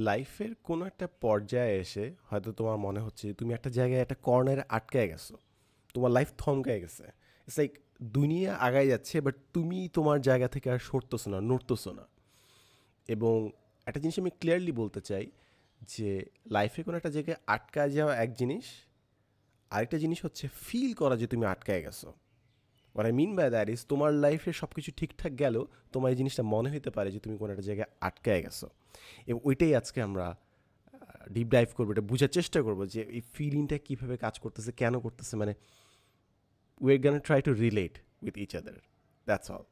লাইফের কোনো একটা পর্যায়ে এসে হয়তো তোমার মনে হচ্ছে যে তুমি একটা জায়গায় একটা কর্নারে আটকায় গেছো, তোমার লাইফ থমকায় গেছে। ইটস লাইক দুনিয়া আগায় যাচ্ছে বাট তুমি তোমার জায়গা থেকে আর সরতেছো না, নড়তেছো না। এবং একটা জিনিস আমি ক্লিয়ারলি বলতে চাই যে লাইফে কোনো একটা জায়গায় আটকায় যাওয়া এক জিনিস, আরেকটা জিনিস হচ্ছে ফিল করা যে তুমি আটকায় গেছো। What I mean by that is তোমার লাইফে সব কিছু ঠিকঠাক গেলেও তোমার এই জিনিসটা মনে হতে পারে যে তুমি কোনো একটা জায়গায় আটকায় গেছো। এবং ওইটাই আজকে আমরা ডিপ ডাইভ করবো, এটা বোঝার চেষ্টা করবো যে এই ফিলিংটা কীভাবে কাজ করতেছে, কেন করতেছে, মানে we gonna try to relate with each other, that's all.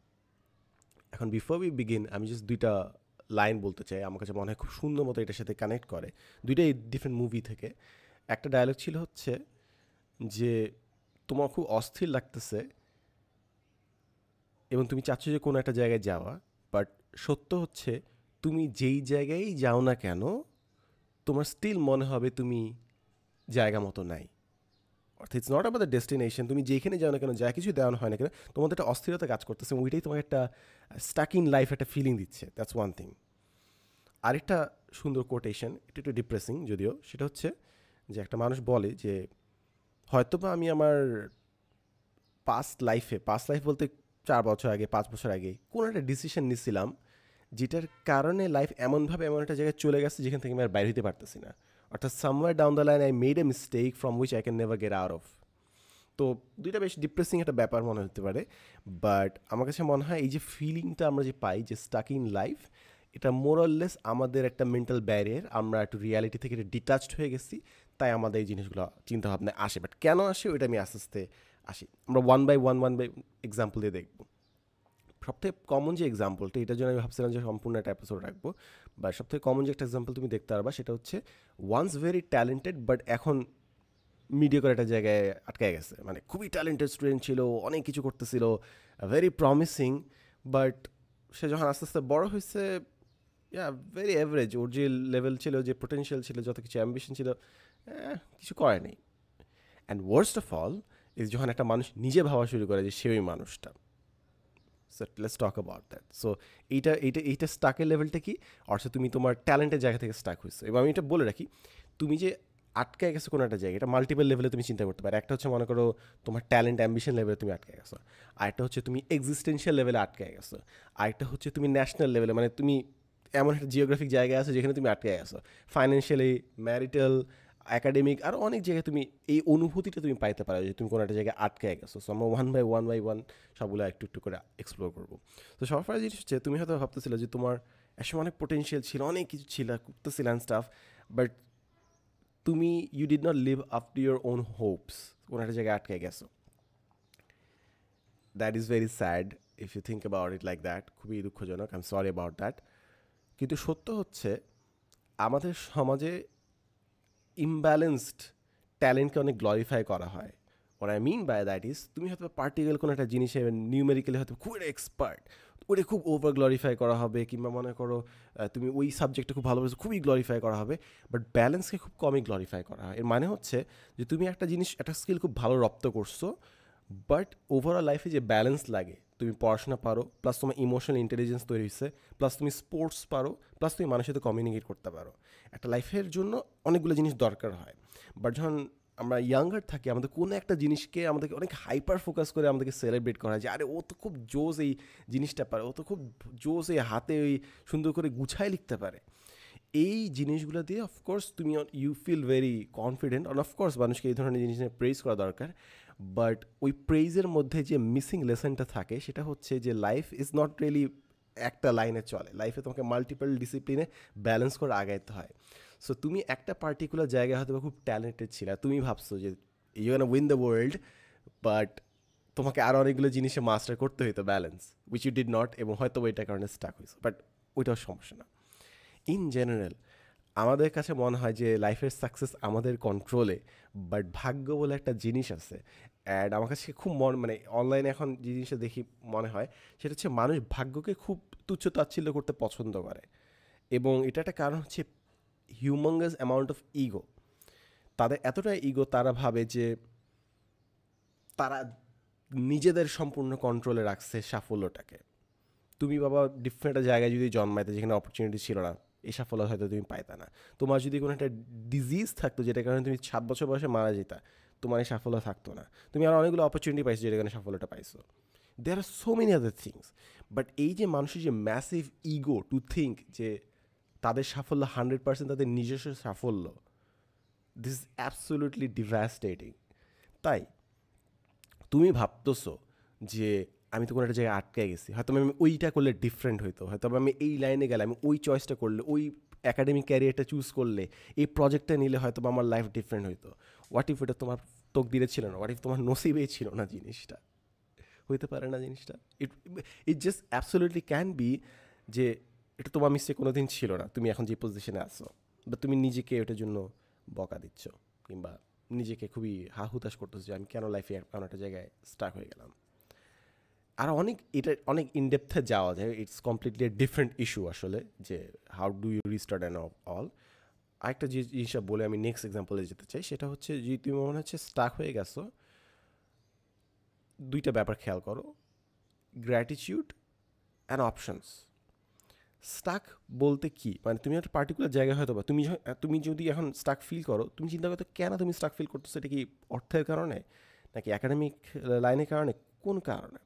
এখন বিফোর উই বিগিন আমি জাস্ট দুইটা লাইন বলতে চাই, আমার কাছে মনে হয় খুব সুন্দর মতো এটার সাথে কানেক্ট করে, দুইটাই ডিফারেন্ট মুভি থেকে। একটা ডায়লগ ছিল হচ্ছে যে তোমার খুব অস্থির লাগতেছে এবং তুমি চাচ্ছ যে কোনো একটা জায়গায় যাওয়া, বাট সত্য হচ্ছে তুমি যেই জায়গায় যাও না কেন তোমার স্টিল মনে হবে তুমি জায়গা মতো নাই। অর্থাৎ it's not about the destination, তুমি যেখানে যাও না কেন, যা কিছু দেওয়া হয় না কেন, তোমাদের একটা অস্থিরতা কাজ করতেছে, ওইটাই তোমাকে একটা স্টাক ইন লাইফ একটা ফিলিং দিচ্ছে। That's one thing. আরেকটা সুন্দর কোটেশন, এটা একটু ডিপ্রেসিং যদিও, সেটা হচ্ছে যে একটা মানুষ বলে যে হয়তোবা আমি আমার পাস্ট লাইফ বলতে 4 বছর আগে, 5 বছর আগে কোনো একটা ডিসিশন নিছিলাম যেটার কারণে লাইফ এমনভাবে এমন একটা জায়গায় চলে গেছে যেখান থেকে আমি আর বাইরে হতে পারতেছি না। অর্থাৎ somewhere down the line I made a mistake from which I can never get out of. তো দুইটা বেশ ডিপ্রেসিং একটা ব্যাপার মনে হতে পারে, বাট আমার কাছে মনে হয় এই যে ফিলিংটা আমরা যে পাই যে স্টাক ইন লাইফ, এটা মোরাললেস আমাদের একটা মেন্টাল ব্যারিয়ার, আমরা একটু রিয়ালিটি থেকে ডিটাচড হয়ে গেছি, তাই আমাদের এই জিনিসগুলো চিন্তাভাবনায় আসে। বাট কেন আসে ওইটা আমি আস্তে আস্তে আসি, আমরা ওয়ান বাই এক্সাম্পল দিয়ে দেখব। সবথেকে কমন যে এক্সাম্পলটা, এটার জন্য আমি ভাবছিলাম যে সম্পূর্ণ একটা এপিসোড রাখবো, বা সবথেকে কমন যে একটা এক্সাম্পল তুমি দেখতে পারবা সেটা হচ্ছে ওয়ান্স ভেরি ট্যালেন্টেড বাট এখন মিডিয়া করে একটা জায়গায় আটকে গেছে। মানে খুবই ট্যালেন্টেড স্টুডেন্ট ছিল, অনেক কিছু করতেছিল, ভেরি প্রমিসিং, বাট সে যখন আস্তে আস্তে বড় হয়েছে, ইয়া ভেরি অ্যাভারেজ। ওর যে লেভেল ছিল, যে পোটেনশিয়াল ছিল, যত কিছু অ্যাম্বিশন ছিল, কিছু করে নেই। And worst of all is যখন একটা মানুষ নিজে ভাবা শুরু করে যে সে ওই মানুষটা। So let's talk about that. So এইটা স্টাকের লেভেলটা কি, অর্থাৎ তুমি তোমার ট্যালেন্টের জায়গা থেকে স্টাক হয়েছো। এবং আমি এটা বলে রাখি, তুমি যে আটকে গেছো কোনো একটা জায়গায়, এটা মাল্টিপল লেভেলে তুমি চিন্তা করতে পারো। একটা হচ্ছে মনে করো তোমার ট্যালেন্ট অ্যাম্বিশন লেভেলে তুমি আটকে গেছো, আরেকটা হচ্ছে তুমি এক্সিস্টেন্সিয়াল লেভেলে আটকে গেছো, আরেকটা হচ্ছে তুমি ন্যাশনাল লেভেলে, মানে তুমি এমন একটা জিওগ্রাফিক জায়গায় আছো যেখানে তুমি আটকে গেছো, ফাইন্যান্সিয়ালি, ম্যারিটাল, একাডেমিক, আরও অনেক জায়গায় তুমি এই অনুভূতিটা তুমি পাইতে পারো যে তুমি কোনো একটা জায়গায় আটকে গেছো। সো আমরা ওয়ান বাই ওয়ান সবগুলো একটু একটু করে এক্সপ্লোর করবো। তো সবার ফার্স্ট জিনিস হচ্ছে তুমি হয়তো ভাবতেছিলে যে তোমার একসময় অনেক পোটেনশিয়াল ছিল, অনেক কিছু ছিল, করতেছিল অ্যান্ড স্টাফ, বাট তুমি you did not live up to your own hopes, কোনো একটা জায়গায় আটকে গেছো। That is very sad if you think about it like that, খুবই দুঃখজনক, I am sorry about that. কিন্তু সত্য হচ্ছে আমাদের সমাজে ইমব্যালেন্সড ট্যালেন্টকে অনেক গ্লোরিফাই করা হয়। Or I mean by that is তুমি হয়তো পার্টিকুলার কোনো একটা জিনিসে নিউমেরিক্যালি হয়তো খুব এক্সপার্ট, ওটা খুব ওভার গ্লোরিফাই করা হবে, কিংবা মনে করো তুমি ওই সাবজেক্টটা খুব ভালোবাসো, খুবই গ্লোরিফাই করা হবে, বাট ব্যালেন্সকে খুব কমই গ্লোরিফাই করা হয়। এর মানে হচ্ছে যে তুমি একটা জিনিস, একটা স্কিল খুব ভালো রপ্ত করছো, বাট ওভারঅল লাইফে যে ব্যালেন্স লাগে, তুমি পড়াশোনা পারো, প্লাস তোমার ইমোশনাল ইন্টেলিজেন্স তৈরি হচ্ছে, প্লাস তুমি স্পোর্টস পারো, প্লাস তুমি মানুষের সাথে কমিউনিকেট করতে পারো, একটা লাইফের জন্য অনেকগুলো জিনিস দরকার হয়। বাট যখন আমরা ইয়াঙ্গার থাকি, আমাদের কোনো একটা জিনিসকে আমাদেরকে অনেক হাইপার ফোকাস করে আমাদেরকে সেলিব্রেট করা হয় যে আরে ও তো খুব জোস এই জিনিসটা পারে, ও তো খুব জোস এই হাতে ওই সুন্দর করে গুছায় লিখতে পারে। এই জিনিসগুলো দিয়ে অফকোর্স তুমি you feel very confident, and of course মানুষকে এই ধরনের জিনিস নিয়ে প্রেজ করা দরকার। বাট ওই প্রেজের মধ্যে যে মিসিং লেসনটা থাকে সেটা হচ্ছে যে লাইফ ইজ নট রিয়েলি একটা লাইনে চলে, লাইফে তোমাকে মাল্টিপল ডিসিপ্লিনে ব্যালেন্স করে আগাইতে হয়। সো তুমি একটা পার্টিকুলার জায়গায় হয়তো খুব ট্যালেন্টেড ছিল, তুমি ভাবছো যে you can win the world, but তোমাকে আরও অনেকগুলো জিনিসে মাস্টার করতে হইতো balance, which you did not, এবং হয়তো ওইটার কারণে স্টাক হয়েছে, বাট ওইটাও সমস্যা না। ইন জেনারেল আমাদের কাছে মনে হয় যে লাইফের সাকসেস আমাদের কন্ট্রোলে, বাট ভাগ্য বলে একটা জিনিস আছে। অ্যান্ড আমার কাছে খুব মানে অনলাইনে এখন যে জিনিসটা দেখি মনে হয় সেটা হচ্ছে মানুষ ভাগ্যকে খুব তুচ্ছ তাচ্ছিল্য করতে পছন্দ করে, এবং এটা একটা কারণ হচ্ছে হিউমাঙ্গাস অ্যামাউন্ট অফ ইগো। তাদের এতটা ইগো, তারা ভাবে যে তারা নিজেদের সম্পূর্ণ কন্ট্রোলে রাখছে সাফল্যটাকে। তুমি বাবা ডিফারেন্ট একটা জায়গায় যদি জন্মাইতে যেখানে অপরচুনিটি ছিল না, এই সাফল্য হয়তো তুমি পাইতা না। তোমার যদি কোনো একটা ডিজিজ থাকতো যেটার কারণে তুমি 7 বছর বয়সে মারা যেতা, তোমার এই সাফল্য থাকতো না। তুমি আরও অনেকগুলো অপরচুনিটি পাইছো যেটার কারণে সাফল্যটা পাইছো। There are so many other things. But এই যে মানুষের যে ম্যাসিভ ইগো টু থিঙ্ক যে তাদের সাফল্য 100% তাদের নিজস্ব সাফল্য, দিস ইজ অ্যাবসোলুটলি ডিভাস্টেটিং। তাই তুমি ভাবতেছো যে আমি তো কোনো একটা জায়গায় আটকে গেছি, হয়তো আমি ওইটা করলে ডিফারেন্ট হইতো, হয়তো আমি এই লাইনে গেলে, আমি ওই চয়েসটা করলে, ওই একাডেমিক ক্যারিয়ারটা চুজ করলে, এই প্রজেক্টটা নিলে হয়তো আমার লাইফ ডিফারেন্ট হইতো। হোয়াট ইফ এটা তোমার তকদিরে ছিল না? হোয়াট ইফ তোমার নসিবেই ছিল না? জিনিসটা হইতে পারে না। জিনিসটা it it just absolutely can be যে এটা তোমার মিস্টেক কোনো দিন ছিল না, তুমি এখন যে পজিশনে আসো, বা তুমি নিজেকে ওটার জন্য বকা দিচ্ছ, কিংবা নিজেকে খুবই হুতাশ করতেছো যে আমি কেন লাইফে এমন একটা জায়গায় স্টাক হয়ে গেলাম। আর এটা অনেক ইনডেপথে যাওয়া যায়, ইটস কমপ্লিটলি ডিফারেন্ট ইস্যু আসলে, যে how do you restart and all. আরেকটা যে জিনিসটা বলে আমি নেক্সট এক্সাম্পলে যেতে চাই, সেটা হচ্ছে যে তুমি মনে হচ্ছে স্টাক হয়ে গেছো, দুইটা ব্যাপার খেয়াল করো, গ্র্যাটিটিউড অ্যান্ড অপশনস। স্টাক বলতে কি মানে, তুমি একটা পার্টিকুলার জায়গায় হয়তো বা তুমি যদি এখন স্টাক ফিল করো, তুমি চিন্তা করতো কেন তুমি স্টাক ফিল করতেছো, এটা কি অর্থের কারণে, নাকি একাডেমিক লাইনের কারণে, কোন কারণে?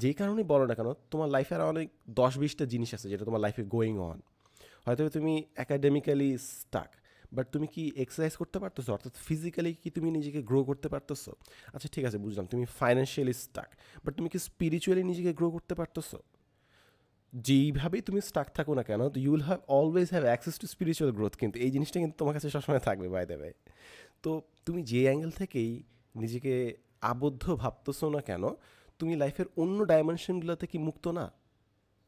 যেই কারণেই বলো না কেন, তোমার লাইফে আর অনেক 10-20টা জিনিস আছে যেটা তোমার লাইফে গোয়িং অন। হয়তো তুমি একাডেমিক্যালি স্টাক, বাট তুমি কি এক্সারসাইজ করতে পারতেছো? অর্থাৎ ফিজিক্যালি কি তুমি নিজেকে গ্রো করতে পারতেছো? আচ্ছা ঠিক আছে, বুঝলাম তুমি ফাইন্যান্সিয়ালি স্টাক, বাট তুমি কি স্পিরিচুয়ালি নিজেকে গ্রো করতে পারতেছো? যেইভাবেই তুমি স্টাক থাকো না কেন, you will always have access to spiritual growth, কিন্তু এই জিনিসটা কিন্তু তোমার কাছে সবসময় থাকবে, বাই দ্য ওয়ে। তো তুমি যে অ্যাঙ্গেল থেকেই নিজেকে আবদ্ধ ভাবতেছো না কেন, তুমি লাইফের অন্য ডাইমেনশনগুলোতে কি মুক্ত না?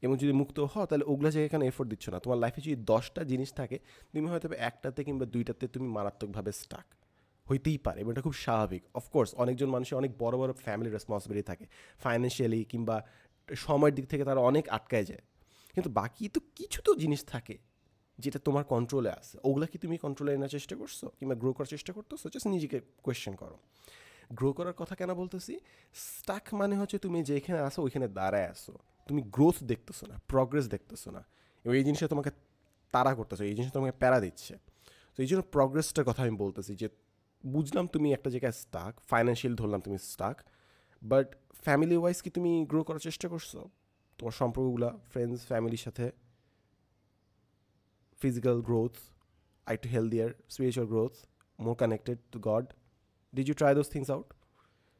এবং যদি মুক্ত হও, তাহলে ওগুলো জায়গায় এখানে এফোর্ট দিচ্ছ না। তোমার লাইফে যদি 10টা জিনিস থাকে, তুমি হয়তো একটাতে কিংবা দুইটাতে তুমি মারাত্মকভাবে স্টাক হইতেই পারে, এবং এটা খুব স্বাভাবিক। অফকোর্স অনেকজন মানুষের অনেক বড় বড় ফ্যামিলির রেসপন্সিবিলিটি থাকে, ফাইন্যান্সিয়ালি কিংবা সময়ের দিক থেকে তারা অনেক আটকায় যায়। কিন্তু বাকি তো কিছু তো জিনিস থাকে যেটা তোমার কন্ট্রোলে আছে, ওগুলা কি তুমি কন্ট্রোলে আনার চেষ্টা করছো কিংবা গ্রো করার চেষ্টা করতেছো? জাস্ট নিজেকে কোয়েশ্চেন করো। গ্রো করার কথা কেন বলতেছি? স্টাক মানে হচ্ছে তুমি যেখানে আসো ওইখানে দাঁড়ায় আসো, তুমি গ্রোথ দেখতেছো না, প্রগ্রেস দেখতেছো না, এবং এই জিনিসটা তোমাকে তাড়া করতেছো, এই জিনিসটা তোমাকে প্যারা দিচ্ছে। তো এই জন্য প্রগ্রেসটার কথা আমি বলতেছি, যে বুঝলাম তুমি একটা জায়গায় স্টাক, ফাইন্যান্সিয়াল ধরলাম তুমি স্টাক, বাট ফ্যামিলি ওয়াইজ কি তুমি গ্রো করার চেষ্টা করছো? তোমার সম্পর্কগুলো ফ্রেন্ডস ফ্যামিলির সাথে, ফিজিক্যাল গ্রোথ, একটু healthier, spiritual growth, more connected to God, did you try those things out?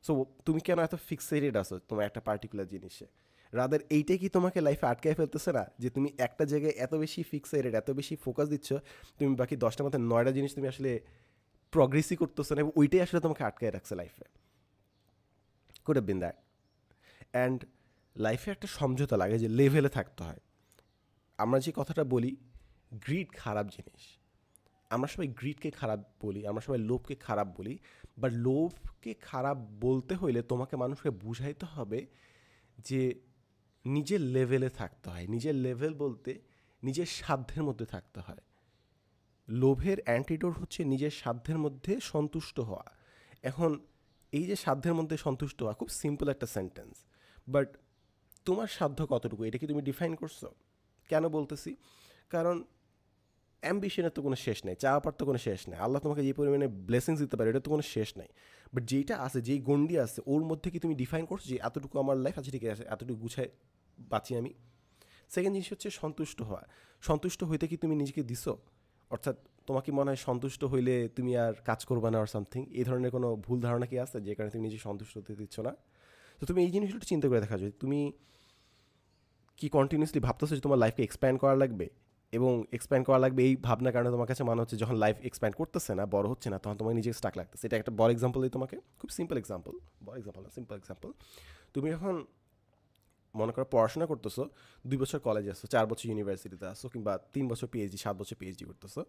So তুমি কেন এত ফিক্সেটেড আছো তোমার একটা পার্টিকুলার জিনিসে? রাদার এইটাই কি তোমাকে লাইফে আটকায় ফেলতেছে না, যে তুমি একটা জায়গায় এত বেশি ফিক্সেটেড, এত বেশি ফোকাস দিচ্ছ, তুমি বাকি 10টার মধ্যে 9টা জিনিস তুমি আসলে প্রগ্রেসই করতেছো না, এবং ওইটাই আসলে তোমাকে আটকায় রাখছে লাইফে। Could have been that. And লাইফে একটা সমঝোতা লাগে, যে লেভেলে থাকতে হয়। আমরা যে কথাটা বলি, গ্রিড খারাপ জিনিস, আমরা সবাই গ্রিডকে খারাপ বলি, আমরা সবাই লোভকে খারাপ বলি, বাট লোভকে খারাপ বলতে হইলে তোমাকে মানুষকে বুঝাইতে হবে যে নিজের লেভেলে থাকতে হয়। নিজের লেভেল বলতে নিজের সাধ্যের মধ্যে থাকতে হয়। লোভের অ্যান্টিডোট হচ্ছে নিজের সাধ্যের মধ্যে সন্তুষ্ট হওয়া। এখন এই যে সাধ্যের মধ্যে সন্তুষ্ট হওয়া খুব সিম্পল একটা সেন্টেন্স, বাট তোমার সাধ্য কতটুকু এটা কি তুমি ডিফাইন করছো? কেন বলতেছি? কারণ অ্যাম্বিশনের তো কোনো শেষ নেই, চাওয়া পাওয়ার তো কোনো শেষ নেই। আল্লাহ তোমাকে যে পরিমাণে ব্লেসিংস দিতে পারে এটা তো কোনো শেষ নাই। বাট যেইটা আছে, যেই গন্ডি আছে, ওর মধ্যে কি তুমি ডিফাইন করছো যে এতটুকু আমার লাইফ আছে, ঠিক আছে, এতটুকু গুছায় বাঁচি আমি? সেকেন্ড জিনিস হচ্ছে সন্তুষ্ট হওয়া। সন্তুষ্ট হইতে কি তুমি নিজেকে দিছো? অর্থাৎ তোমার কি মনে হয় সন্তুষ্ট হইলে তুমি আর কাজ করবে না, আর সামথিং এই ধরনের কোনো ভুল ধারণা কি আছে যে কারণে তুমি নিজে সন্তুষ্ট হতে দিচ্ছ না? তো তুমি এই জিনিসগুলো চিন্তা করে দেখা যায়, তুমি কি কন্টিনিউসলি ভাবতেছো যে তোমার লাইফকে এক্সপ্যান্ড করা লাগবে, এবং এক্সপ্যান্ড করা লাগবে এই ভাবনার কারণে তোমার কাছে মনে হচ্ছে যখন লাইফ এক্সপ্যান্ড করতেছে না, বড় হচ্ছে না, তখন তোমার নিজেকে স্টাক লাগতেছে। এটা একটা বড় এক্সাম্পল দিই তোমাকে, খুব সিম্পল এক্সাম্পল, বড় এক্সাম্পল না, সিম্পল এক্সাম্পল। তুমি এখন মনে করো পড়াশোনা করতেছো, 2 বছর কলেজে আসছো, 4 বছর ইউনিভার্সিটিতে আসছো, কিংবা 3 বছর পিএইচডি, 7 বছর পিএইচডি করতেছো।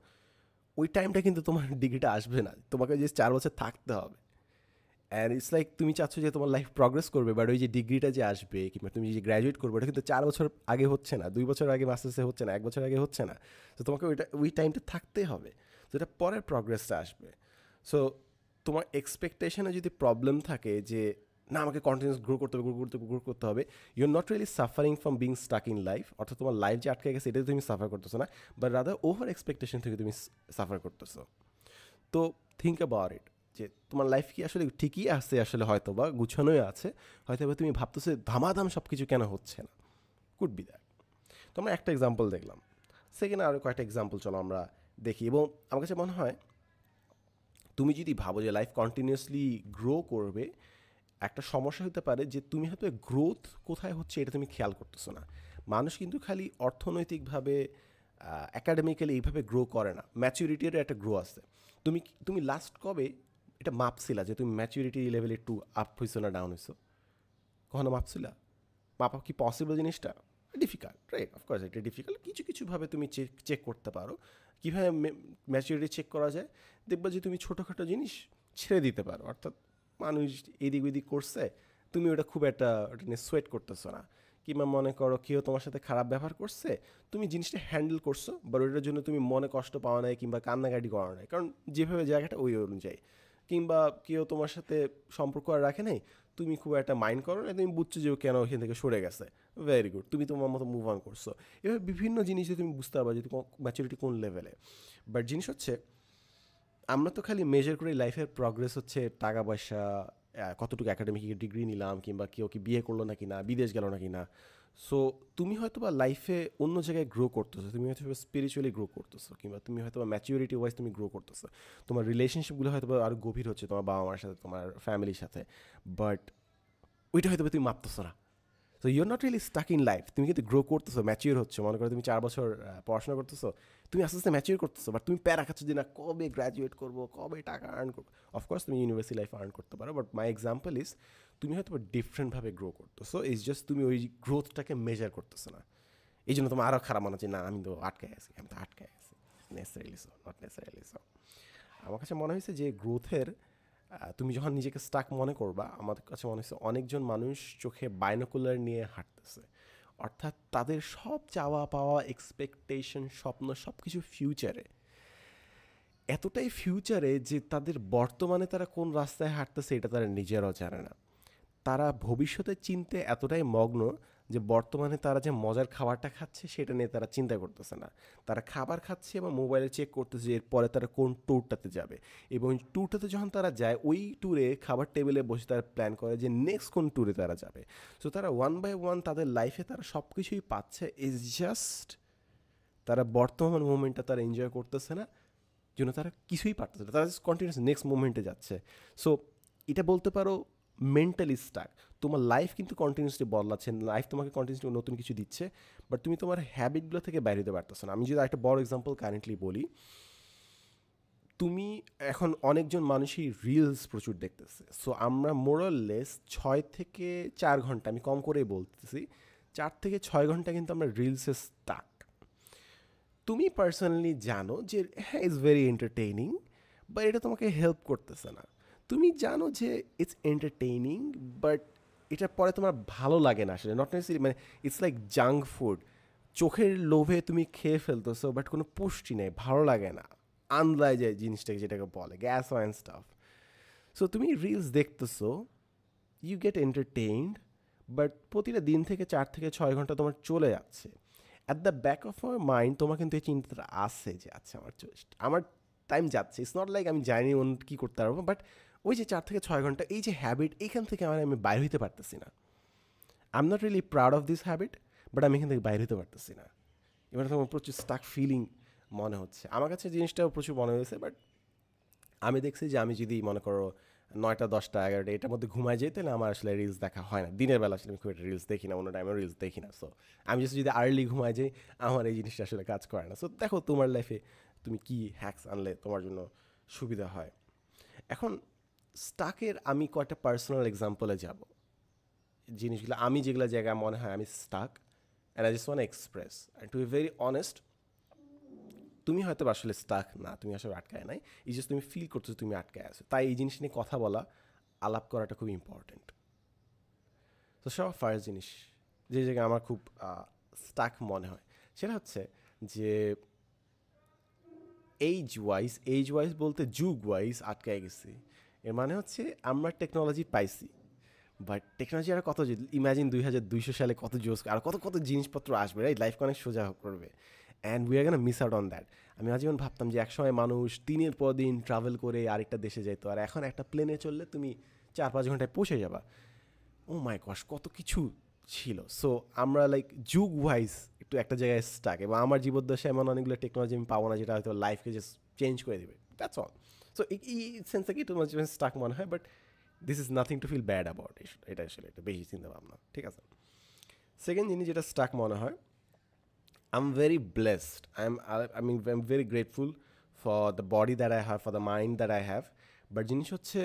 ওই টাইমটা কিন্তু তোমার ডিগ্রিটা আসবে না, তোমাকে যে 4 বছর থাকতে হবে। অ্যান্ড ইটস লাইক তুমি চাচ্ছ যে তোমার লাইফ প্রগ্রেস করবে, বাট ওই যে ডিগ্রিটা যে আসবে কিংবা তুমি যে গ্র্যাজুয়েট করবে, ওটা কিন্তু 4 বছর আগে হচ্ছে না, 2 বছর আগে মাস্টার্সে হচ্ছে না, 1 বছর আগে হচ্ছে না। তো তোমাকে ওই টাইমটা থাকতেই হবে, যেটা পরের প্রগ্রেসটা আসবে। সো তোমার এক্সপেকটেশনে যদি প্রবলেম থাকে যে না আমাকে কন্টিনিউস গ্রো করতে হবে, you are not really suffering from being stuck in life, অর্থাৎ তোমার লাইফ যে আটকে গেছে এটাতে তুমি সাফার করতেছো না, বাট রাদার ওভার এক্সপেকটেশন থেকে তুমি সাফার করতেছো। তো থিঙ্ক অ্যাবাউট ইট, যে তোমার লাইফ কি আসলে ঠিকই আছে, আসলে হয়তো বা গুছানোই আছে, হয়তো বা তুমি ভাবতেছো ধামাধাম সব কিছু কেন হচ্ছে না, কুড বি দ্যাট। তো আমরা একটা এক্সাম্পল দেখলাম, সেকেন্ড আরও কয়েকটা এক্সাম্পল চলো আমরা দেখি। এবং আমার কাছে মনে হয় তুমি যদি ভাবো যে লাইফ কন্টিনিউয়াসলি গ্রো করবে, একটা সমস্যা হতে পারে যে তুমি হয়তো গ্রোথ কোথায় হচ্ছে এটা তুমি খেয়াল করতেছো না। মানুষ কিন্তু খালি অর্থনৈতিকভাবে অ্যাকাডেমিক্যালি এইভাবে গ্রো করে না, ম্যাচুরিটির একটা গ্রো আছে। তুমি তুমি লাস্ট কবে এটা মাপছিলা যে তুমি ম্যাচুরিটি লেভেলে একটু আপ হয়েছো না ডাউন হয়েছো? কখনো মাপছিলা? মাপা কি পসিবল জিনিসটা? Difficult, right? অফকোর্স এটা ডিফিকাল্ট। কিছু কিছুভাবে তুমি চেক করতে পারো। কীভাবে ম্যাচুরিটি চেক করা যায়? দেখবা যে তুমি ছোটোখাটো জিনিস ছেড়ে দিতে পারো, অর্থাৎ মানুষ এদিক ওদিক করছে, তুমি ওটা খুব একটা ওটা নিয়ে সোয়েট করতেছো না। কিংবা মনে করো কেউ তোমার সাথে খারাপ ব্যবহার করছে, তুমি জিনিসটা হ্যান্ডেল করছো, বাট ওটার জন্য তুমি মনে কষ্ট পাওয়া নাই কিংবা কান্নাকাটি করা নাই, কারণ যেভাবে জায়গাটা ওই অনুযায়ী। কিংবা কেউ তোমার সাথে সম্পর্ক আর রাখে নাই, তুমি খুব একটা মাইন্ড করো না, তুমি বুঝছো যে ও কেন ওইখান থেকে সরে গেছে, ভেরি গুড, তুমি তোমার মতো মুভ অন করছো। এভাবে বিভিন্ন জিনিসে তুমি বুঝতে পারবা যে ম্যাচুরিটি কোন লেভেলে। বাট জিনিস হচ্ছে আমরা তো খালি মেজার করি লাইফের প্রগ্রেস হচ্ছে টাকা পয়সা, কতটুকু একাডেমিক ডিগ্রি নিলাম, কিংবা কেউ কি বিয়ে করলো নাকি না, বিদেশ গেল নাকি না। সো তুমি হয়তো বা লাইফে অন্য জায়গায় গ্রো করতেছো, তুমি হয়তো স্পিরিচুয়ালি গ্রো করতেছো, কিংবা তুমি হয়তো বা ম্যাচিউরিটি ওয়াইজ তুমি গ্রো করতেছো, তোমার রিলেশনশিপগুলো হয়তো বা আরও গভীর হচ্ছে তোমার বাবা মার সাথে, তোমার ফ্যামিলির সাথে, বাট ওইটা হয়তো বা তুমি মাপতেছো না। So your not really Starc in life, তুমি কিন্তু গ্রো করতেছো, ম্যাচিওর হচ্ছে। মনে করো তুমি 4 বছর পড়াশোনা করতেছো, তুমি আস্তে আস্তে ম্যাচিওর করতেছো, বাট তুমি প্যারা খাচ্ছ যে না কবে গ্র্যাজুয়েট করবো, কবে টাকা আর্ন করবো। অফকোর্স তুমি ইউনিভার্সিটি লাইফ আর্ন করতে পারো, বাট মাই এক্সাম্পল ইজ তুমি হয়তো ডিফারেন্টভাবে গ্রো করতেছো, ইটস জাস্ট তুমি ওই গ্রোথটাকে মেজার করতেছো না। এই জন্য তোমার আরও খারাপ মনে হচ্ছে না আমি তো আটকায় আছি, আমি তো আটকায় আছি। নেসারিলি সো, নট নেসারিলি সো। আমার কাছে মনে হয়েছে যে গ্রোথের তুমি যখন নিজেকে স্টাক মনে করবা, আমার কাছে মনে হচ্ছে অনেকজন মানুষ চোখে বাইনোকুলার নিয়ে হাঁটতেছে, অর্থাৎ তাদের সব চাওয়া পাওয়া, এক্সপেকটেশন, স্বপ্ন সব কিছু ফিউচারে, এতটাই ফিউচারে যে তাদের বর্তমানে তারা কোন রাস্তায় হাঁটতেছে এটা তারা নিজেরাও জানে না। তারা ভবিষ্যতে চিনতে এতটাই মগ্ন যে বর্তমানে তারা যে মজার খাবারটা খাচ্ছে সেটা নিয়ে তারা চিন্তা করতেছে না। তারা খাবার খাচ্ছে এবং মোবাইলে চেক করতেছে যে এরপরে তারা কোন ট্যুরটাতে যাবে, এবং ট্যুরটাতে যখন তারা যায় ওই ট্যুরে খাবার টেবিলে বসে তারা প্ল্যান করে যে নেক্সট কোন ট্যুরে তারা যাবে। সো তারা ওয়ান বাই ওয়ান তাদের লাইফে তারা সব কিছুই পাচ্ছে, ইজ জাস্ট তারা বর্তমান মুমেন্টটা তারা এনজয় করতেছে না, জন্য তারা কিছুই পারতেছে না, তারা জাস্ট কন্টিনিউস নেক্সট মুভমেন্টে যাচ্ছে। সো এটা বলতে পারো মেন্টালি স্টাক। তোমার লাইফ কিন্তু কন্টিনিউসলি বদলাচ্ছে, লাইফ তোমাকে কন্টিনিউসলি নতুন কিছু দিচ্ছে, বাট তুমি তোমার হ্যাবিটগুলো থেকে বাইরে হতে পারতেছো না। আমি যদি একটা বড় এক্সাম্পল কারেন্টলি বলি, তুমি এখন অনেকজন মানুষই রিলস প্রচুর দেখতেছে। সো আমরা মোরাললেস 6 থেকে 4 ঘন্টা, আমি কম করেই বলতেছি, 4 থেকে 6 ঘন্টা কিন্তু আমরা রিলসে স্টাক। তুমি পার্সোনালি জানো যে হ্যাঁ ইটস ভেরি এন্টারটেইনিং, বাট এটা তোমাকে হেল্প করতেছে না। তুমি জানো যে ইটস এন্টারটেইনিং, বাট এটার পরে তোমার ভালো লাগে না আসলে, নট নেসেসারি, মানে ইটস লাইক জাঙ্ক ফুড, চোখের লোভে তুমি খেয়ে ফেলতেছো, বাট কোনো পুষ্টি নেই, ভালো লাগে না, আন্দায় যায় জিনিসটাকে, যেটাকে বলে গ্যাস অয়েন স্টাফ। সো তুমি রিলস দেখতেছো, ইউ গেট এন্টারটেইনড, বাট প্রতিটা দিন থেকে 4 থেকে 6 ঘন্টা তোমার চলে যাচ্ছে। At the back of my mind তোমার কিন্তু এই চিন্তাটা আসে যে আচ্ছা আমার টাইম যাচ্ছে, ইটস নট লাইক আমি জানি অন্য কী করতে পারবো, বাট ওই যে 4 থেকে 6 ঘন্টা এই যে হ্যাবিট, এইখান থেকে আমি বাইর হইতে পারতেছি না। I am not really proud of this habit, but আমি এখান থেকে বাইর হতে পারতেছি না। এবার তোমার প্রচুর স্টাক ফিলিং মনে হচ্ছে, আমার কাছে জিনিসটাও প্রচুর মনে হয়েছে। বাট আমি দেখছি যে আমি যদি মনে করো 9টা 10টা 11টা এটার মধ্যে ঘুমায় যাই, তাহলে আমার আসলে রিলস দেখা হয় না। দিনের বেলা আসলে আমি খুব একটা রিলস দেখি না, অন্য টাইমে রিলস দেখি না। সো আমি যদি আর্লি ঘুমায় যাই, আমার এই জিনিসটা আসলে কাজ করে না। সো দেখো তোমার লাইফে তুমি কি হ্যাকস আনলে তোমার জন্য সুবিধা হয়। এখন স্টাকের আমি কয়েকটা পার্সোনাল এক্সাম্পলে যাব, জিনিসগুলো আমি যেগুলো জায়গায় মনে হয় আমি stuck, and I just want express. And to be very honest, তুমি হয়তো আসলে স্টাক না, তুমি আসলে আটকায় নাই, এই জাস্ট তুমি ফিল করতেছো তুমি আটকায় আছো। তাই এই জিনিস নিয়ে কথা বলা, আলাপ করাটা খুব ইম্পর্টেন্ট। তো সব ফার্স্ট জিনিস যে জায়গায় আমার খুব স্টাক মনে হয় সেটা হচ্ছে যে এইজ ওয়াইজ বলতে যুগ ওয়াইজ আটকায় গেছি। এর মানে হচ্ছে আমরা টেকনোলজি পাইছি, বাট টেকনোলজি আর কত, ইমাজিন 2200 সালে কত জোস আর কত কত জিনিসপত্র আসবে, রাইট? লাইফকে অনেক সোজা করবে, and we are gonna miss out on that. আমি আজীবন ভাবতাম যে একসময় মানুষ দিনের পর দিন ট্রাভেল করে আরেকটা দেশে যেত, আর এখন একটা প্লেনে চললে তুমি 4-5 ঘন্টায় পৌঁছে যাবা। ও মাই গশ, কত কিছু ছিল। সো আমরা লাইক যুগ ওয়াইজ একটু একটা জায়গায় স্টাক, এবং আমার জীবদ্দশায় এমন অনেকগুলো টেকনোলজি আমি পাবো না যেটা হয়তো লাইফকে জাস্ট চেঞ্জ করে দেবে, দ্যাটস অল। সো এই সেন্স থেকে একটু স্টাক মনে হয়, but this is nothing to feel bad about. এটা আসলে একটা বেশি চিন্তা ভাবনা, ঠিক আছে। সেকেন্ড জিনিস যেটা স্টাক মনে হয়, I'm very blessed. I'm very grateful for the body that I have, for the mind that I have. But জিনিস হচ্ছে,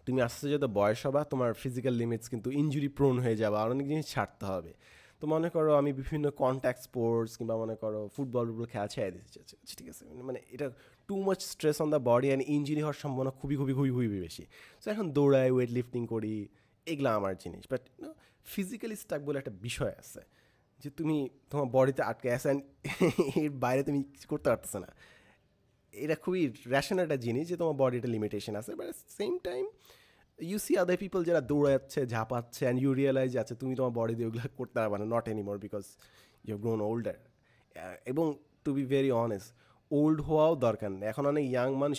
তুমি আস্তে যত বয়স হবা তোমার ফিজিক্যাল লিমিটস কিন্তু ইনজুরি প্রোন হয়ে যাবে, আর অনেক জিনিস ছাড়তে হবে। তো মনে করো আমি বিভিন্ন কন্ট্যাক্ট স্পোর্টস কিংবা মনে করো ফুটবল খেলা ছেড়ে দিতে চাচ্ছি, ঠিক আছে, মানে এটা too much stress on the body and injury হওয়ার সম্ভাবনা খুবই খুবই খুবই খুবই বেশি। সো এখন দৌড়াই, ওয়েট লিফটিং করি, এগুলো আমার জিনিস। বাট ফিজিক্যালি স্টাক বলে একটা বিষয় আছে যে তুমি তোমার বডিতে আটকে আসে, অ্যান্ড এর বাইরে তুমি কিছু করতে পারতেছো না। এটা খুবই র্যাশনাল একটা জিনিস যে তোমার বডিটা লিমিটেশন আছে, but same time you see other people যারা দৌড়াচ্ছে, ঝাঁপাচ্ছে, অ্যান্ড ইউ রিয়েলাইজ আছে তুমি তোমার বডি দিয়ে ওগুলো করতে পারবে না, not anymore, because you grown older. এবং to be very honest, old হওয়াও দরকার নেই। এখন অনেক ইয়াং মানুষ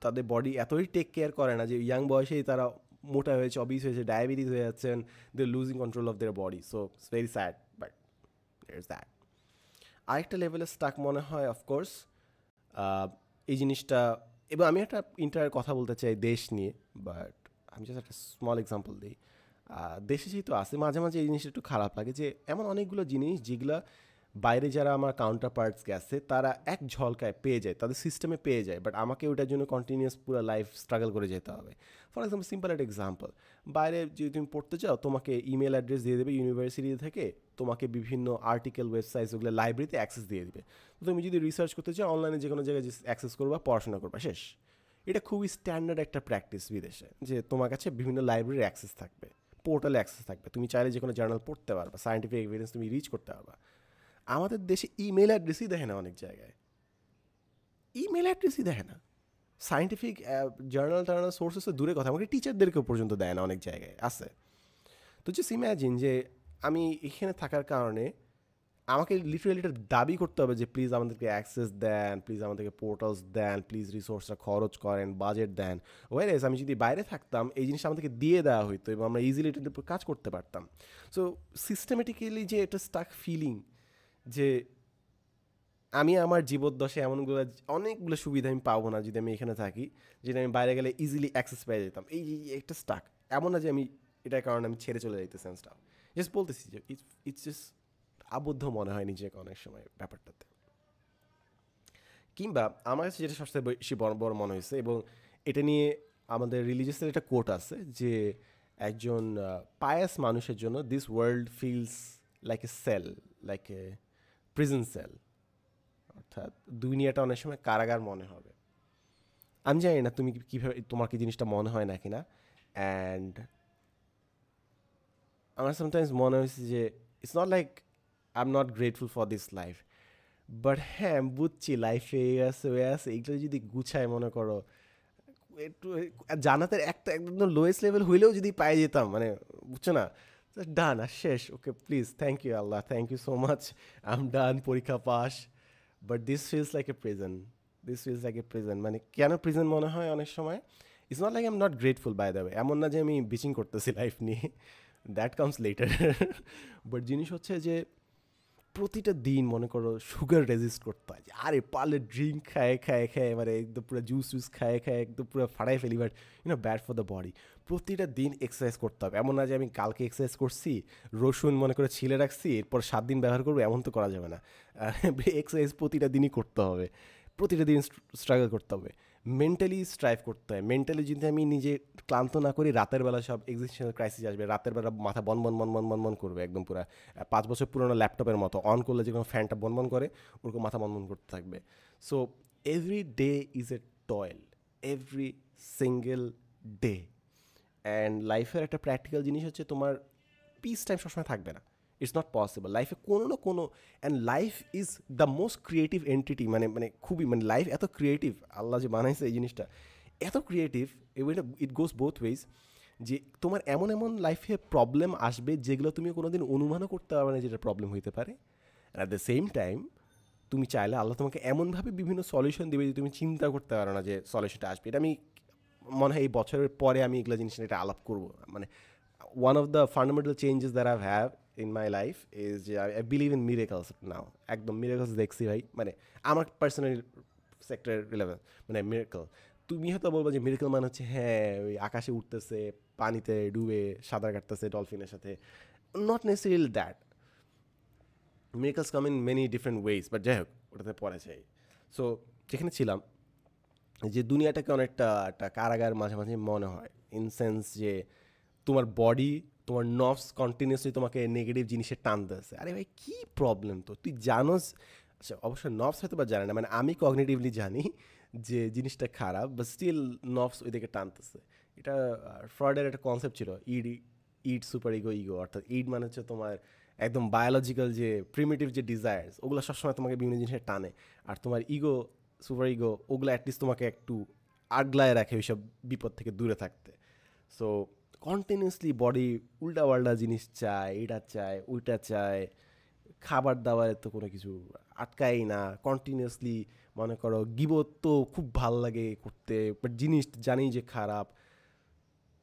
তাদের বডি এতই টেক কেয়ার করে না যে ইয়াং বয়সেই তারা মোটা হয়েছে, অবিস হয়েছে, ডায়াবেটিস হয়ে যাচ্ছেন, they losing control of their body. So it's very sad, but it's that. আরেকটা লেভেলে স্টাক মনে হয় অফকোর্স এই জিনিসটা, এবং আমি একটা ইন্টার কথা বলতে চাই দেশ নিয়ে, বাট আমি জাস্ট একটা স্মল এক্সাম্পল দিই। দেশে যেহেতু আছে, মাঝে মাঝে এই জিনিসটা একটু খারাপ লাগে যে এমন অনেকগুলো জিনিস যেগুলো বাইরে যারা আমার কাউন্টার পার্টসকে আছে তারা এক ঝলকায় পেয়ে যায়, তাদের সিস্টেমে পেয়ে যায়, বাট আমাকে ওটার জন্য কন্টিনিউয়াস পুরো লাইফ স্ট্রাগল করে যেতে হবে। ফর এক্সাম্পল, সিম্পল একটা এক্সাম্পল, বাইরে যদি তুমি পড়তে চাও তোমাকে ইমেল অ্যাড্রেস দিয়ে দেবে ইউনিভার্সিটি থেকে, তোমাকে বিভিন্ন আর্টিকেল, ওয়েবসাইটস, ওগুলো লাইব্রেরিতে অ্যাক্সেস দিয়ে দিবে। তো তুমি যদি রিসার্চ করতে চাও অনলাইনে যে কোনো জায়গায় অ্যাক্সেস করবা, পড়াশোনা করবা, শেষ। এটা খুবই স্ট্যান্ডার্ড একটা প্র্যাকটিস বিদেশে, যে তোমার কাছে বিভিন্ন লাইব্রেরির অ্যাক্সেস থাকবে, পোর্টালে অ্যাক্সেস থাকবে, তুমি চাইলে যে কোনো জার্নাল পড়তে পারবা, সায়েন্টিফিক এভিডেন্স তুমি রিচ করতে পারবা। আমাদের দেশে ইমেল অ্যাড্রেসই দেখে না, অনেক জায়গায় ইমেল অ্যাড্রেসই দেখে না। সায়েন্টিফিক জার্নাল সোর্সেস তো দূরে কথা, আমাকে টিচারদেরকেও পর্যন্ত দেয় না অনেক জায়গায় আছে। তো জাস্ট ইম্যাজিন যে আমি এখানে থাকার কারণে আমাকে লিটারেলি এটা দাবি করতে হবে যে প্লিজ আমাদেরকে অ্যাক্সেস দেন, প্লিজ আমাদেরকে পোর্টালস দেন, প্লিজ রিসোর্সটা খরচ করেন, বাজেট দেন। ওয়ারেস আমি যদি বাইরে থাকতাম এই জিনিসটা আমাদেরকে দিয়ে দেওয়া হইতো এবং আমরা ইজিলি এটার উপর কাজ করতে পারতাম। সো সিস্টেমেটিক্যালি যে এটা স্টাক ফিলিং, যে আমি আমার জীবদ্দশায় এমনগুলো অনেকগুলো সুবিধা আমি পাবো না যদি আমি এখানে থাকি, যেটা আমি বাইরে গেলে ইজিলি অ্যাক্সেস পেয়ে যেতাম, এই যে একটা স্টাক। এমন না যে আমি এটার কারণে আমি ছেড়ে চলে যাইতে সেন্সটা, জাস্ট বলতেছি যে ইটস জাস্ট আবদ্ধ মনে হয় নিজেকে অনেক সময় ব্যাপারটাতে। কিংবা আমার কাছে যেটা সবচেয়ে বেশি বড় বড় মনে হয়েছে, এবং এটা নিয়ে আমাদের রিলিজিয়াসের একটা কোট আছে যে একজন পায়াস মানুষের জন্য this world feels like a cell, like a prison cell, অর্থাৎ দুনিয়াটা অনেক সময় কারাগার মনে হবে। আমি জানি না তুমি কীভাবে, তোমার কি জিনিসটা মনে হয় না কিনা। অ্যান্ড আমার সামটাইমস মনে হয়েছে যে it's not like I am not grateful for this life, but হ্যাঁ বুঝছি লাইফে আছে ওয়ে আছে, এগুলো যদি গুছায় মনে করো একটু জানাতের একটা একদম লোয়েস্ট লেভেল হইলেও যদি পাই যেতাম, মানে বুঝছো না, ডান আর শেষ, okay please thank you Allah, thank you so much, I am done, পরীক্ষা pass. But this feels like a prison, this feels like a prison. মানে কেন প্রিজন মনে হয় অনেক সময়, it's not like I am not grateful by the way, এমন না যে আমি বিচিং করতেছি লাইফ নিয়ে, দ্যাট কামস লেটার। বাট জিনিস হচ্ছে যে প্রতিটা দিন মনে করো সুগার রেজিস্ট করতে হয়, আরে পারলে ড্রিঙ্ক খায় খায় খায় মানে একদম পুরো জুস টুস খায় খায় একদম পুরো ফাড়াই ফেলি, but bad for the body. প্রতিটা দিন এক্সারসাইজ করতে হবে, এমন না যে আমি কালকে এক্সারসাইজ করছি, রসুন মনে করে ছিলে রাখছি, এরপর 7 দিন ব্যবহার করবো, এমন তো করা যাবে না। এক্সারসাইজ প্রতিটা দিনই করতে হবে, প্রতিটা দিন স্ট্রাগল করতে হবে, মেন্টালি স্ট্রাইভ করতে হয়। মেন্টালি যদি আমি নিজে ক্লান্ত না করি, রাতের বেলা সব এক্সিস্টেন্সিয়াল ক্রাইসিস আসবে, রাতের বেলা মাথা বন বন বন বন বন বন করবে, একদম পুরো 5 বছর পুরোনো ল্যাপটপের মতো অন করলে যে কোনো ফ্যানটা বন বন করে ওরকম মাথা বন বন করতে থাকবে। So every day is a toil, every single day. And লাইফের একটা প্র্যাকটিক্যাল জিনিস হচ্ছে তোমার পিস টাইম সবসময় থাকবে না, ইটস নট পসিবল। লাইফে কোনো না কোনো, and life is the most creative entity, মানে মানে খুবই, মানে লাইফ এত ক্রিয়েটিভ, আল্লাহ যে বানাইছে এই জিনিসটা এত ক্রিয়েটিভ, ইট গোজ বোথ ওয়েজ। যে তোমার এমন এমন লাইফে প্রবলেম আসবে যেগুলো তুমি কোনোদিন অনুমানও করতে পারবে না যেটা প্রবলেম হইতে পারে। অ্যাট দ্য সেম টাইম তুমি চাইলে আল্লাহ তোমাকে এমনভাবে বিভিন্ন সলিউশন দেবে যে তুমি চিন্তা করতে পারো না যে সলিউশনটা আসবে। এটা আমি মনে হয় এই বছরের পরে আমি এগুলো জিনিস নিয়ে এটা আলাপ করবো। মানে one of the fundamental changes that I've had in my life is যে I believe in miracles now. একদম miracles দেখছি ভাই, মানে আমার পার্সোনাল সেক্টর রিলেভেন্ট, মানে মিরাকল। তুমি হয়তো বলবো যে মিরাকল মানে হচ্ছে হ্যাঁ ওই আকাশে উঠতেছে, পানিতে ডুবে সাঁতার কাটতেছে ডলফিনের সাথে। Not necessarily that, miracles come in many different ways, but যাই হোক ওটাতে পরে চাই। সো যেখানে ছিলাম, যে দুনিয়াটাকে অনেকটা একটা কারাগার মাঝে মাঝে মনে হয়, ইন সেন্স যে তোমার বডি, তোমার নর্ভস কন্টিনিউসলি তোমাকে নেগেটিভ জিনিসে টানতেছে। আরে ভাই কী প্রবলেম, তো তুই জানোস। আচ্ছা অবশ্যই নর্ভস হয়তো বা জানে না, মানে আমি কগনিটিভলি জানি যে জিনিসটা খারাপ, বাট স্টিল নর্ভস ওইদিকে টানতেছে। এটা ফ্রয়েডের একটা কনসেপ্ট ছিল, ইড সুপার ইগো ইগো, অর্থাৎ ইড মানে হচ্ছে তোমার একদম বায়োলজিক্যাল যে প্রিমিটিভ যে ডিজায়ার্স, ওগুলো সবসময় তোমাকে বিভিন্ন জিনিসে টানে। আর তোমার ইগো, সুপার ইগো, ওগুলো অ্যাটলিস্ট তোমাকে একটু আগলায় রাখে ওইসব বিপদ থেকে দূরে থাকতে। সো কন্টিনিউসলি বডি উল্টা পাল্টা জিনিস চায়, এটা চায় ওইটা চায়, খাবার দাবারে তো কোনো কিছু আটকাই না, কন্টিনিউসলি মনে করো গিবত তো খুব ভাল লাগে করতে, বাট জিনিস জানি যে খারাপ।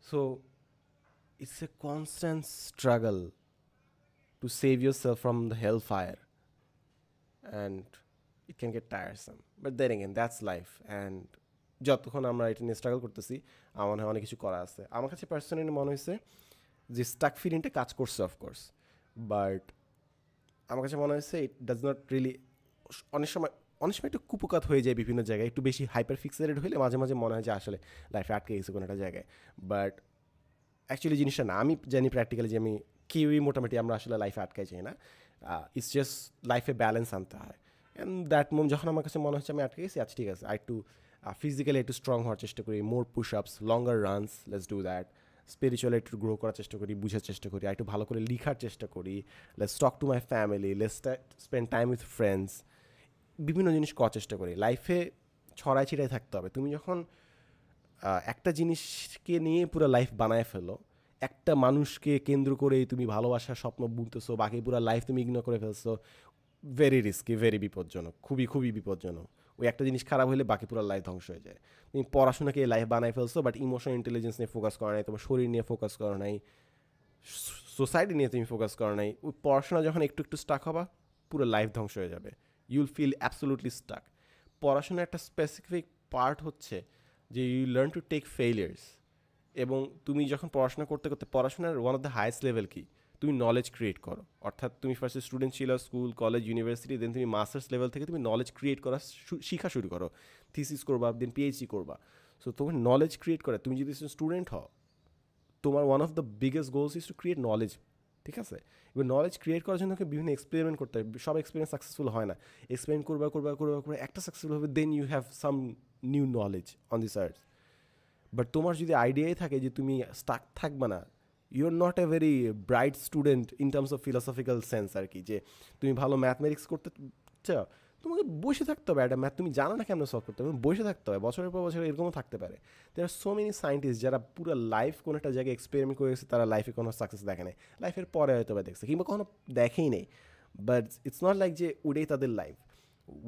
So it's a constant struggle to save yourself from the hell fire, and it can get tiresome, but then again that's life. And যতক্ষণ আমরা এটা নিয়ে স্ট্রাগল করতেছি, আমার মনে হয় অনেক কিছু করা আছে। আমার কাছে পার্সোনালি মনে হয়েছে যে স্টাক ফিলিংটা কাজ করছে অফকোর্স, বাট আমার কাছে মনে হয়েছে ইট ডাজ নট রিয়েলি, অনেক সময় অনেক সময় একটু কুপকাত হয়ে যায় বিভিন্ন জায়গায়, একটু বেশি হাইপার ফিক্সেটেড হলে মাঝে মাঝে মনে হয় যে আসলে লাইফে আটকে গেছে কোনো একটা জায়গায়। বাট অ্যাকচুয়ালি জিনিসটা না, আমি জানি প্র্যাকটিক্যালি যে আমি কেউই মোটামুটি আমরা আসলে লাইফে আটকাই চাই না। ইটস জাস্ট লাইফে ব্যালেন্স আনতে হয়। অ্যান্ড দ্যাট মোম যখন আমার কাছে মনে হচ্ছে আমি আটকে গেছি, আচ্ছা ঠিক আছে, আই একটু ফিজিক্যালি একটু স্ট্রং হওয়ার চেষ্টা করি, more push ups, longer runs, let's do that. Spiritually একটু গ্রো করার চেষ্টা করি, বুঝার চেষ্টা করি, একটু ভালো করে লিখার চেষ্টা করি, let's talk to my family, let's spend time with friends, বিভিন্ন জিনিস করার চেষ্টা করি। লাইফে ছড়াই ছিটাই থাকতে হবে। তুমি যখন একটা জিনিসকে নিয়ে পুরো লাইফ বানায় ফেলো, একটা মানুষকে কেন্দ্র করেই তুমি ভালোবাসার স্বপ্ন বুনতেছো, বাকি পুরো লাইফ তুমি ইগনোর করে ফেলছো, ভেরি রিস্কি, ভেরি বিপজ্জনক, খুবই খুবই বিপজ্জনক। ওই একটা জিনিস খারাপ হলে বাকি পুরো লাইফ ধ্বংস হয়ে যায়। তুমি পড়াশোনাকে লাইফ বানায় ফেলছো, বাট ইমোশনাল ইন্টেলিজেন্স নিয়ে ফোকাস করা নাই, তোমার শরীর নিয়ে ফোকাস করা নাই, সোসাইটি নিয়ে তুমি ফোকাস করা নাই। ওই পড়াশোনা যখন একটু একটু স্টাক হবা, পুরো লাইফ ধ্বংস হয়ে যাবে। You'll feel absolutely stuck. পড়াশোনার একটা স্পেসিফিক পার্ট হচ্ছে যে you learn to take failures. এবং তুমি যখন পড়াশোনা করতে করতে, পড়াশোনার one of the highest level কি, তুমি নলেজ ক্রিয়েট করো। অর্থাৎ তুমি ফার্স্টে স্টুডেন্ট ছিল, স্কুল কলেজ ইউনিভার্সিটি, দেন তুমি মাস্টার্স লেভেল থেকে তুমি নলেজ ক্রিয়েট করা শিখা শুরু করো, থিসিস করবা, দেন পিএইচডি করবা। সো তোমার নলেজ ক্রিয়েট করে, তুমি যদি স্টুডেন্ট হও, তোমার one of the biggest goals is to create knowledge. ঠিক আছে, এবার নলেজ ক্রিয়েট করার জন্য বিভিন্ন এক্সপেরিমেন্ট করতে হবে, সব এক্সপেরিমেন্ট সাকসেসফুল হয় না। এক্সপেরিমেন্ট করবা করবা করবা করে একটা সাকসেসফুল হবে, then you have some new knowledge on this earth. But তোমার যদি আইডিয়াই থাকে যে তুমি স্টাক থাকবে না, you are not a very bright student in terms of philosophical sense আর কি, যে তুমি ভালো ম্যাথমেটিক্স করতে চাও, তোমাকে বসে থাকতে হবে। একটা ম্যাথ তুমি জানো না কেমন সলভ করতে হবে, বসে থাকতে হবে, বছরের পর বছর এরকমও থাকতে পারে। দেয়ার আর সো মেনি সায়েন্টিস্ট যারা পুরো লাইফ কোনো একটা জায়গায় এক্সপেরিমেন্ট করে গেছে, তারা লাইফে কোনো সাকসেস দেখে নেই, লাইফের পরে হয়তো বা দেখছে, কিংবা কোনো দেখেই নেই। বাট ইটস নট লাইক যে ওটাই তাদের life.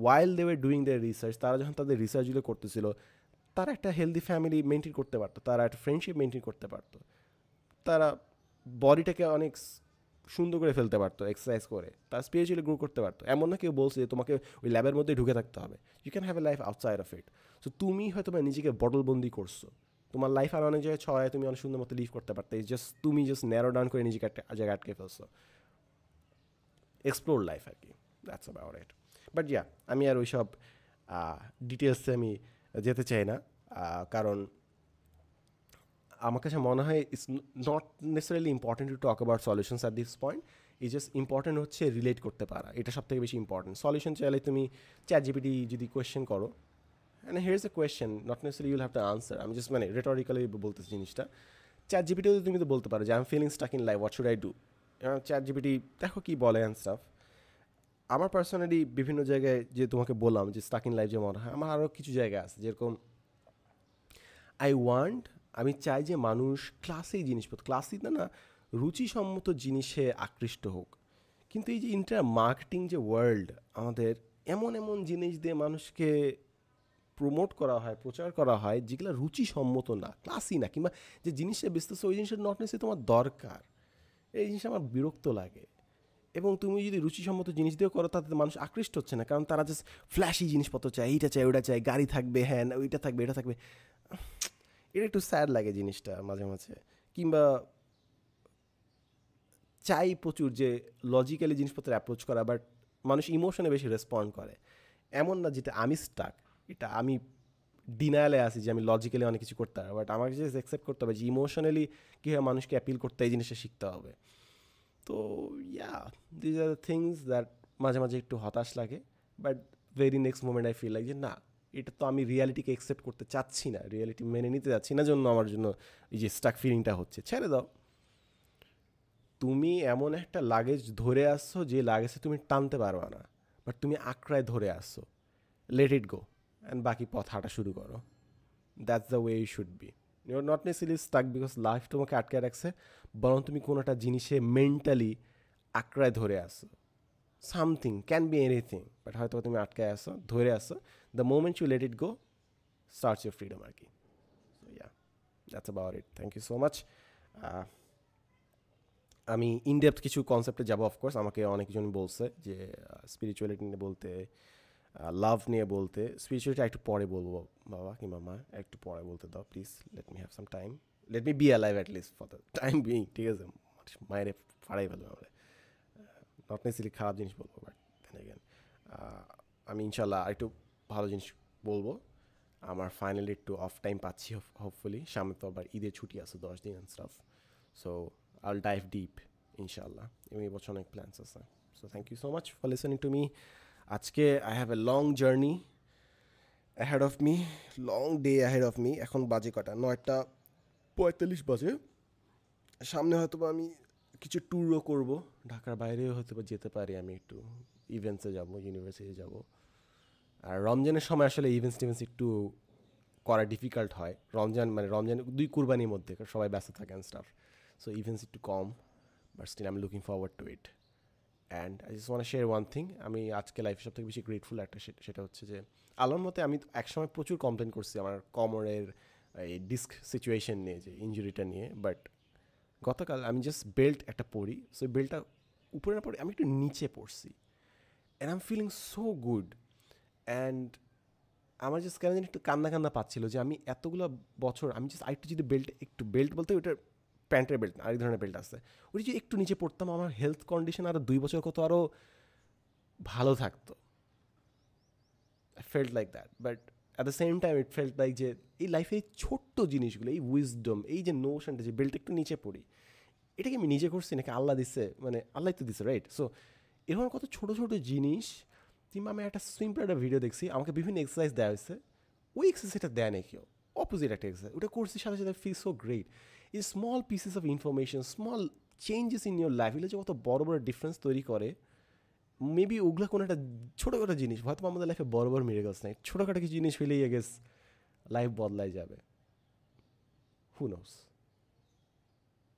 While they were doing their research, তারা যখন তাদের রিসার্চগুলো করতেছিল, তারা একটা হেলদি ফ্যামিলি মেনটেন করতে পারতো, তারা একটা ফ্রেন্ডশিপ মেনটেন করতে পারতো, তারা বডিটাকে অনেক সুন্দর করে ফেলতে পারতো এক্সারসাইজ করে, তারা স্পিরিচুয়ালি গ্রো করতে পারতো। এমন না কেউ বলছে যে তোমাকে ওই ল্যাবের মধ্যে ঢুকে থাকতে হবে, you can have a life outside of it. So তুমি হয়তো নিজেকে বটলবন্দি করছো, তোমার লাইফ আর অনেক জায়গায় ছড়ায়, তুমি অনেক সুন্দর মতো লিভ করতে পারতে, জাস্ট তুমি জাস্ট ন্যারো ডাউন করে নিজেকে একটা জায়গায় আটকে ফেলছো। এক্সপ্লোর লাইফ আর কি, that's about it. But yeah, আমি আর ওইসব ডিটেলসে আমি যেতে চাই না, কারণ আমার কাছে মনে হয় it's not necessarily important to talk about solutions at this point. Is just important হচ্ছে রিলেট করতে পারা, এটা সব থেকে বেশি ইম্পর্টেন্ট। সলিউশন চাইলে তুমি চ্যাট জিপিটি যদি কোয়েশ্চেন করো, and here is a question, not necessary you'll have to answer, আমি জাস্ট রেটরিক্যালি বলতেছি জিনিসটা। চ্যাট জিপিটিও তুমি তো বলতে পারো যে I am feeling stuck in life, what should I do. Chat GPT দেখো কী বলে অ্যান্ড স্টাফ। আমার পার্সোনালি বিভিন্ন জায়গায় যে তোমাকে বললাম যে স্টাক ইন লাইফ যে মনে হয়, আমার আরও কিছু জায়গা আছে, যেরকম আই ওয়ান্ট আমি চাই যে মানুষ ক্লাসি জিনিসপত্র, ক্লাসি না, রুচিসম্মত জিনিসে আকৃষ্ট হোক। কিন্তু এই যে মার্কেটিং যে ওয়ার্ল্ড আমাদের, এমন এমন জিনিস দিয়ে মানুষকে প্রমোট করা হয়, প্রচার করা হয় যেগুলো রুচিসম্মত না, ক্লাসি না, কিংবা যে জিনিসটা বেচতেছে ওই জিনিসটা নট নেসেসারি তোমার দরকার। এই জিনিসটা আমার বিরক্ত লাগে। এবং তুমি যদি রুচিসম্মত জিনিস দিয়েও করো তাতে মানুষ আকৃষ্ট হচ্ছে না, কারণ তারা জাস্ট ফ্ল্যাশি জিনিসপত্র চায়, এইটা চাই ওটা চাই, গাড়ি থাকবে, হ্যাঁ ওইটা থাকবে এটা থাকবে। এটা একটু স্যাড লাগে জিনিসটা মাঝে মাঝে। কিংবা চাই প্রচুর যে লজিক্যালি জিনিসপত্র অ্যাপ্রোচ করা, বাট মানুষ ইমোশনে বেশি রেসপন্ড করে। এমন না যেটা আমি স্টাক, এটা আমি ডিনায়ালে আসি যে আমি লজিক্যালি অনেক কিছু করতে পারবো, বাট আমাকে যে অ্যাকসেপ্ট করতে হবে যে ইমোশনালি কীভাবে মানুষকে অ্যাপিল করতে, এই জিনিসটা শিখতে হবে। তো yeah, these are the things that মাঝে মাঝে একটু হতাশ লাগে, but very next moment I feel like যে না, এটা তো আমি রিয়ালিটিকে অ্যাকসেপ্ট করতে চাচ্ছি না, রিয়ালিটি মেনে নিতে যাচ্ছি না, জন্য আমার জন্য এই যে স্টাক ফিলিংটা হচ্ছে। ছেড়ে দাও। তুমি এমন একটা লাগেজ ধরে আসছো যে লাগেজে তুমি টানতে পারবা না, বাট তুমি আঁকড়ায় ধরে আসছো। লেট ইট গো অ্যান্ড বাকি পথ হাঁটা শুরু করো। That's the way you should be. You are not necessarily stuck because life তোমাকে আটকে রাখছে, বরং তুমি কোনো একটা জিনিসে মেন্টালি আঁকড়ায় ধরে আসো। Something can be anything, but হয়তো তুমি আটকায় আসো, ধরে আসো। The moment you let it go starts your freedom আর কি। So yeah, that's about it. Thank you so much. আমি ইনডেপথ কিছু কনসেপ্টে যাবো অফকোর্স। আমাকে অনেকজন বলছে যে স্পিরিচুয়ালিটি নিয়ে বলতে, লাভ নিয়ে বলতে। স্পিরিচুয়ালিটি একটু পরে বলবো বাবা কিংবা মা, একটু পরে বলতে দাও please. Let me have some time, let me B alive at least for the time being, ঠিক আছে? মায়ের ফাড়াই ফেলবে আমরা, নট নেসেসারি খারাপ জিনিস বলবো, বাট দেন এগেন আমি ইনশাল্লাহ একটু ভালো জিনিস বলবো। আমার ফাইনালি একটু অফ টাইম পাচ্ছি হোপফুলি। সামনে তো আবার ঈদের ছুটি আছে 10 দিন and staff. So I'll dive deep, inshallah. এবং এই বছর অনেক প্ল্যান্স আছে। So thank you so much for listening to me. আজকে I have a long journey ahead of me, long day ahead of me. এখন বাজে কটা? 9:45 বাজে। সামনে হয়তো বা আমি কিছু ট্যুরও করব, ঢাকার বাইরেও হয়তো বা যেতে পারি। আমি একটু ইভেন্টসে যাব, ইউনিভার্সিটি যাব। আর রমজানের সময় আসলে ইভেন্টস টিভেন্টস একটু করা ডিফিকাল্ট হয়। রমজান 2 কুরবানির মধ্যে সবাই ব্যস্ত থাকে অ্যান্ড স্টাফ। So events একটু কম, but still I'm looking forward to it. And I just want to share one thing. আমি আজকে লাইফে সব থেকে বেশি গ্রেটফুল একটা, সেটা হচ্ছে যে আল্লাহর মতে আমি একসময় প্রচুর কমপ্লেন করছি আমার কোমরের এই ডিস্ক সিচুয়েশন নিয়ে, যে ইঞ্জুরিটা নিয়ে। বাট গতকাল আমি জাস্ট বেল্ট একটা পরি, সো বেল্টটা উপরে না পড়ে আমি একটু নিচে পড়ছি, and I am feeling so good. And আমার জাস্ট কেন জানি একটু কান্না কান্না পাচ্ছিল যে আমি এতগুলো বছর আমি জাস্ট আরেকটু যদি বেল্ট বলতে ওইটার প্যান্টের বেল্ট না, আরেক ধরনের বেল্ট আছে, ওই যে একটু নিচে পড়তাম, আমার হেলথ কন্ডিশন আরও 2 বছর কত আরও ভালো থাকতো। I felt like that, but at the same time it felt like যে এই লাইফে এই ছোট্ট জিনিসগুলো, এই উইজডম, এই যে নোশনটা যে বেল্ট একটু নিচে পড়ি, এটাকে আমি নিজে করছি নাকি আল্লাহ দিচ্ছে? মানে আল্লাহ তো দিচ্ছে, রাইট? সো এরকম কত ছোটো ছোটো জিনিস। কিংবা আমি একটা সিম্পল একটা ভিডিও দেখছি, আমাকে বিভিন্ন এক্সারসাইজ দেওয়া হয়েছে, ওই এক্সারসাইজটা দেয় না কেউ, অপোজিট একটা এক্সারসাইজ, ওটা করছি সাথে সাথে ফিল সো গ্রেট। এই small pieces of information, small changes in your life, এগুলো যে কত বড় বড় ডিফারেন্স তৈরি করে। মেবি ওগুলো কোনো একটা ছোটোখাটো জিনিস, হয়তো আমাদের লাইফে বড় বড় মিরাকলস নাই, ছোটোখাটো কিছু জিনিস হলেই আই গেস লাইফ বদলাই যাবে। Who knows,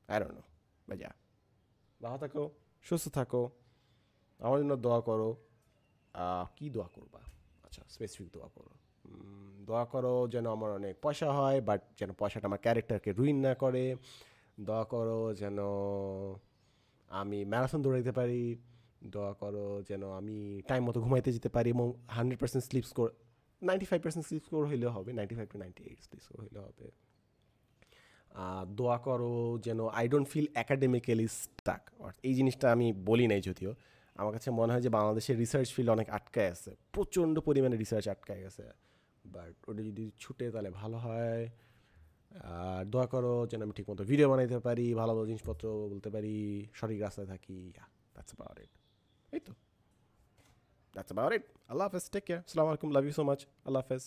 I don't know. But yeah, ভালো থাকো, সুস্থ থাকো, আমার জন্য দোয়া করো। কী দোয়া করবা? আচ্ছা, স্পেসিফিক দোয়া করো। দোয়া করো যেন আমার অনেক পয়সা হয়, বাট যেন পয়সাটা আমার ক্যারেক্টারকে রুইন না করে। দোয়া করো যেন আমি ম্যারাথন দৌড়াইতে পারি। দোয়া করো যেন আমি টাইম মতো ঘুমাইতে যেতে পারি এবং 100% স্লিপ স্কোর, 95% স্লিপ স্কোর হইলেও হবে, 95 to 98 স্লিপ স্কোর হইলেও হবে। দোয়া করো যেন I don't feel academically stuck. এই জিনিসটা আমি বলি নাই যদিও, আমার কাছে মনে হয় যে বাংলাদেশের রিসার্চ ফিল্ড অনেক আটকায় আছে, প্রচণ্ড পরিমাণে রিসার্চ আটকায় গেছে, বাট ওটা যদি ছুটে তাহলে ভালো হয়। আর দোয়া করো যেন আমি ঠিকমতো ভিডিও বানাইতে পারি, ভালো ভালো জিনিসপত্র বলতে পারি, সঠিক রাস্তায় থাকি। দ্যাটস অ্যাবাউট ইট। এই তো, দ্যাটস অ্যাবাউট ইট। আল্লাহ হাফেজ, টেক কেয়ার, আসসালামু আলাইকুম, লাভ ইউ সো মাচ, আল্লাহ হাফেজ।